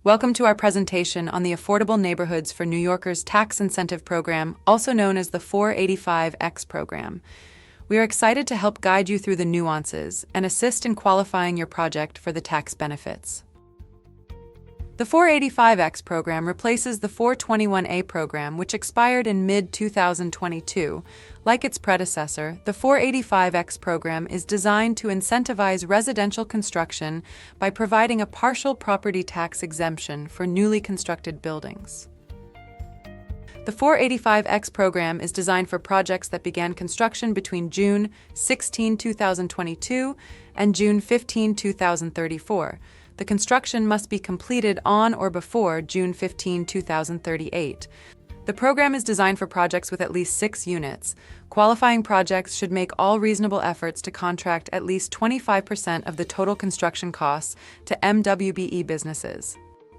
Welcome to our presentation on the Affordable Neighborhoods for New Yorkers Tax Incentive Program, also known as the 485X program. We are excited to help guide you through the nuances and assist in qualifying your project for the tax benefits. The 485X program replaces the 421A program, which expired in mid-2022. Like its predecessor, the 485X program is designed to incentivize residential construction by providing a partial property tax exemption for newly constructed buildings. The 485X program is designed for projects that began construction between June 16, 2022 and June 15, 2034. The construction must be completed on or before June 15, 2038. The program is designed for projects with at least 6 units. Qualifying projects should make all reasonable efforts to contract at least 25% of the total construction costs to MWBE businesses.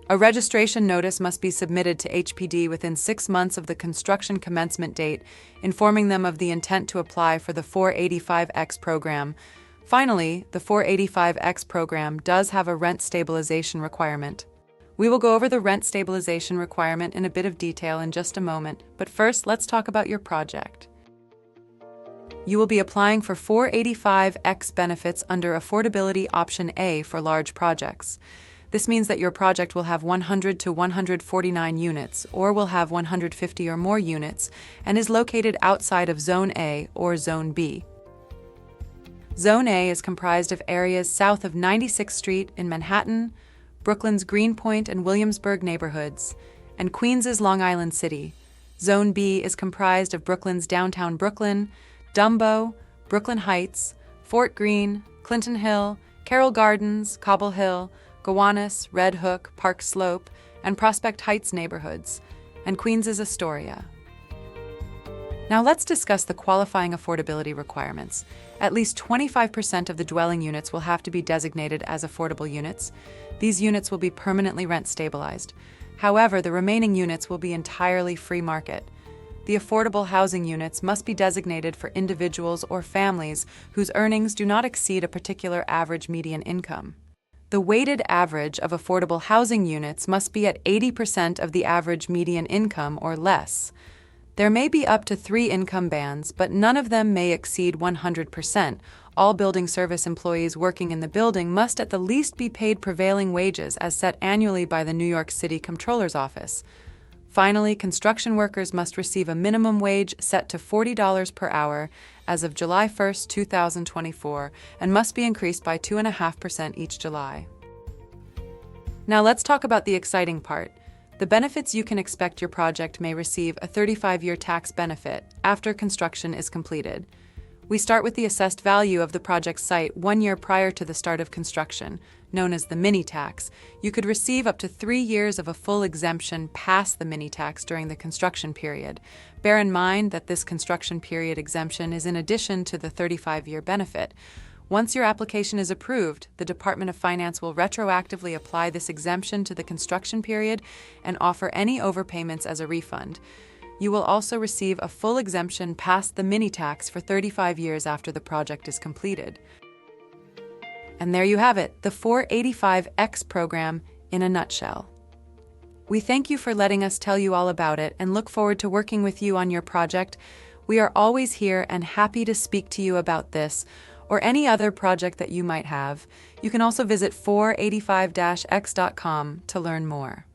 A registration notice must be submitted to HPD within 6 months of the construction commencement date, informing them of the intent to apply for the 485X program. Finally, the 485X program does have a rent stabilization requirement. We will go over the rent stabilization requirement in a bit of detail in just a moment, but first let's talk about your project. You will be applying for 485X benefits under Affordability Option A for large projects. This means that your project will have 100 to 149 units, or will have 150 or more units, and is located outside of Zone A or Zone B. Zone A is comprised of areas south of 96th Street in Manhattan, Brooklyn's Greenpoint and Williamsburg neighborhoods, and Queens's Long Island City. Zone B is comprised of Brooklyn's downtown Brooklyn, Dumbo, Brooklyn Heights, Fort Greene, Clinton Hill, Carroll Gardens, Cobble Hill, Gowanus, Red Hook, Park Slope, and Prospect Heights neighborhoods, and Queens's Astoria. Now let's discuss the qualifying affordability requirements. At least 25% of the dwelling units will have to be designated as affordable units. These units will be permanently rent stabilized. However, the remaining units will be entirely free market. The affordable housing units must be designated for individuals or families whose earnings do not exceed a particular average median income. The weighted average of affordable housing units must be at 80% of the average median income or less. There may be up to 3 income bands, but none of them may exceed 100%. All building service employees working in the building must at the least be paid prevailing wages as set annually by the New York City Comptroller's Office. Finally, construction workers must receive a minimum wage set to $40 per hour as of July 1, 2024, and must be increased by 2.5% each July. Now let's talk about the exciting part. The benefits you can expect your project may receive a 35-year tax benefit after construction is completed. We start with the assessed value of the project site 1 year prior to the start of construction, known as the mini-tax. You could receive up to 3 years of a full exemption past the mini-tax during the construction period. Bear in mind that this construction period exemption is in addition to the 35-year benefit. Once your application is approved, the Department of Finance will retroactively apply this exemption to the construction period and offer any overpayments as a refund. You will also receive a full exemption past the mini-tax for 35 years after the project is completed. And there you have it, the 485X program in a nutshell. We thank you for letting us tell you all about it and look forward to working with you on your project. We are always here and happy to speak to you about this or any other project that you might have. You can also visit 485-x.com to learn more.